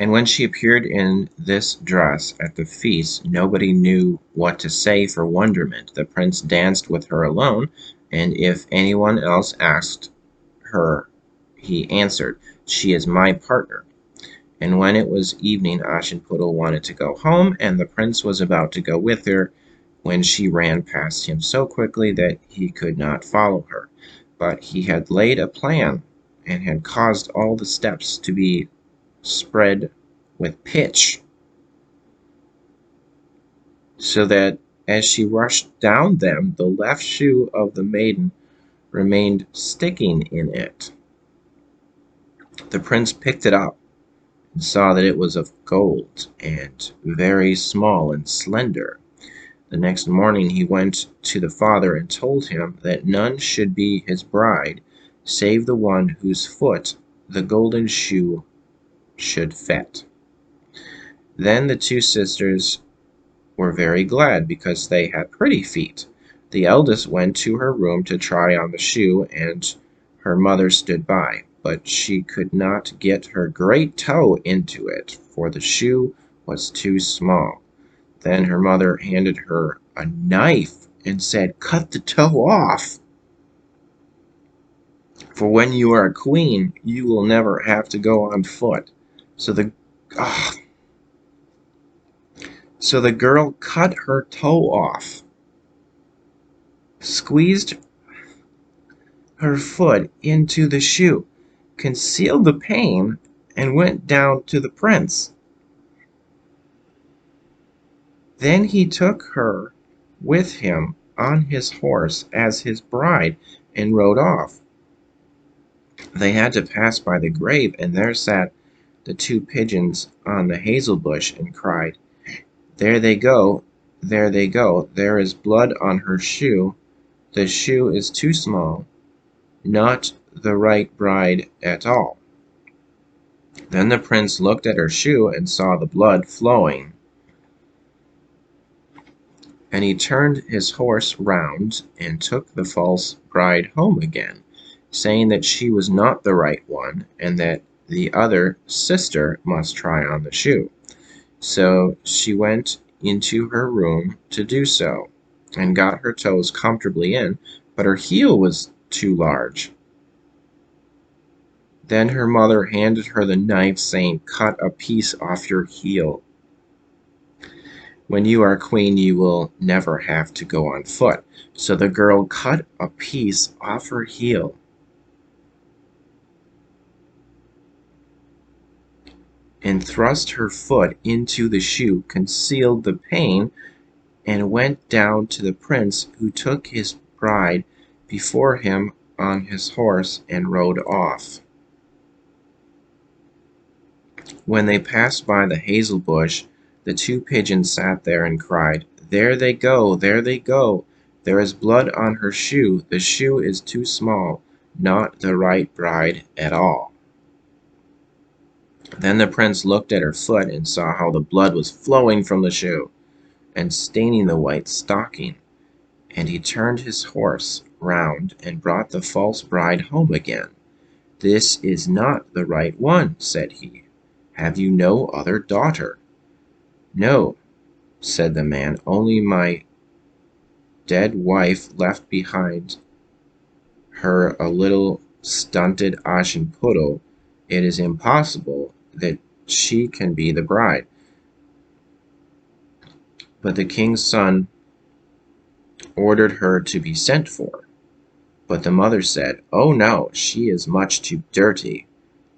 And when she appeared in this dress at the feast, nobody knew what to say for wonderment. The prince danced with her alone, and if anyone else asked her, he answered, "She is my partner." And when it was evening, Aschenputtel wanted to go home, and the prince was about to go with her, when she ran past him so quickly that he could not follow her. But he had laid a plan, and had caused all the steps to be spread with pitch, so that as she rushed down them, the left shoe of the maiden remained sticking in it. The prince picked it up and saw that it was of gold, and very small and slender. The next morning he went to the father and told him that none should be his bride save the one whose foot the golden shoe should fit. Then the two sisters were very glad, because they had pretty feet. The eldest went to her room to try on the shoe, and her mother stood by, but she could not get her great toe into it, for the shoe was too small. Then her mother handed her a knife and said, "Cut the toe off, for when you are a queen, you will never have to go on foot." So the ah, so the girl cut her toe off, squeezed her foot into the shoe, concealed the pain, and went down to the prince. Then he took her with him on his horse as his bride, and rode off. They had to pass by the grave, and there sat the two pigeons on the hazel bush, and cried, "There they go, there they go, there is blood on her shoe, the shoe is too small, not the right bride at all." Then the prince looked at her shoe and saw the blood flowing, and he turned his horse round and took the false bride home again, saying that she was not the right one, and that the other sister must try on the shoe. So she went into her room to do so, and got her toes comfortably in, but her heel was too large. Then her mother handed her the knife, saying, "Cut a piece off your heel. When you are queen, you will never have to go on foot." So the girl cut a piece off her heel, and thrust her foot into the shoe, concealed the pain, and went down to the prince, who took his bride before him on his horse and rode off. When they passed by the hazel bush, the two pigeons sat there and cried, "There they go, there they go, there is blood on her shoe, the shoe is too small, not the right bride at all." Then the prince looked at her foot and saw how the blood was flowing from the shoe, and staining the white stocking, and he turned his horse round and brought the false bride home again. "This is not the right one," said he. "Have you no other daughter?" "No," said the man, "only my dead wife left behind her a little stunted Aschenputtel. It is impossible that she can be the bride." But the king's son ordered her to be sent for. But the mother said, "Oh no, she is much too dirty.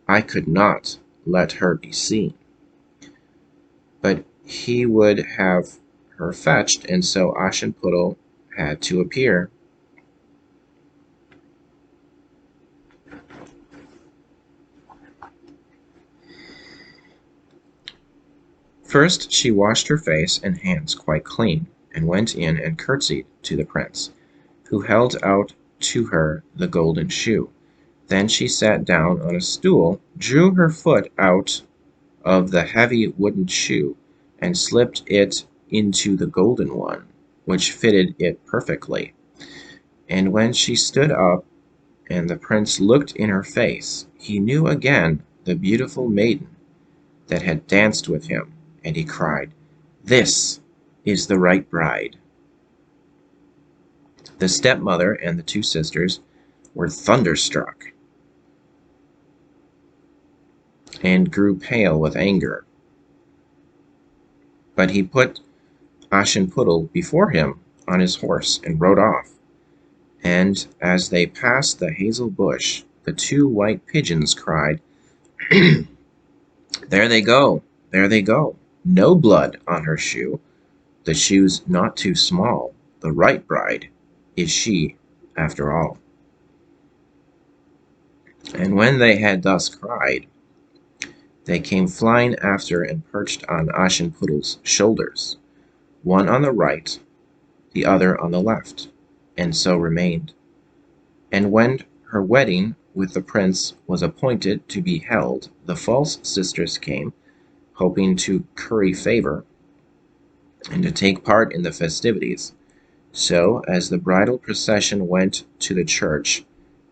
I could not let her be seen." But he would have her fetched, and so Aschenputtel had to appear. First she washed her face and hands quite clean, and went in and curtsied to the prince, who held out to her the golden shoe. Then she sat down on a stool, drew her foot out of the heavy wooden shoe, and slipped it into the golden one, which fitted it perfectly. And when she stood up, and the prince looked in her face, he knew again the beautiful maiden, that had danced with him, and he cried, "This is the right bride." The stepmother and the two sisters were thunderstruck and grew pale with anger. But he put Aschenputtel before him on his horse and rode off. And as they passed the hazel bush, the two white pigeons cried, "There they go, there they go. No blood on her shoe. The shoe's not too small. The right bride is she, after all." And when they had thus cried, they came flying after and perched on Aschenputtel's shoulders, one on the right, the other on the left, and so remained. And when her wedding with the prince was appointed to be held, the false sisters came, hoping to curry favor and to take part in the festivities. So, as the bridal procession went to the church,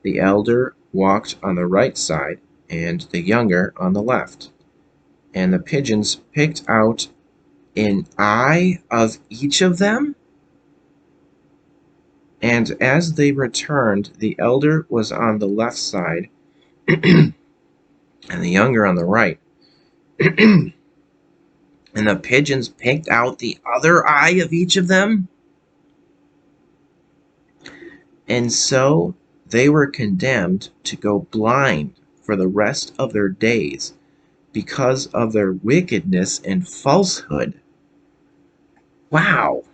the elder walked on the right side and the younger on the left. And the pigeons picked out an eye of each of them. And as they returned, the elder was on the left side and the younger on the right. And the pigeons picked out the other eye of each of them. And so they were condemned to go blind for the rest of their days because of their wickedness and falsehood. Wow.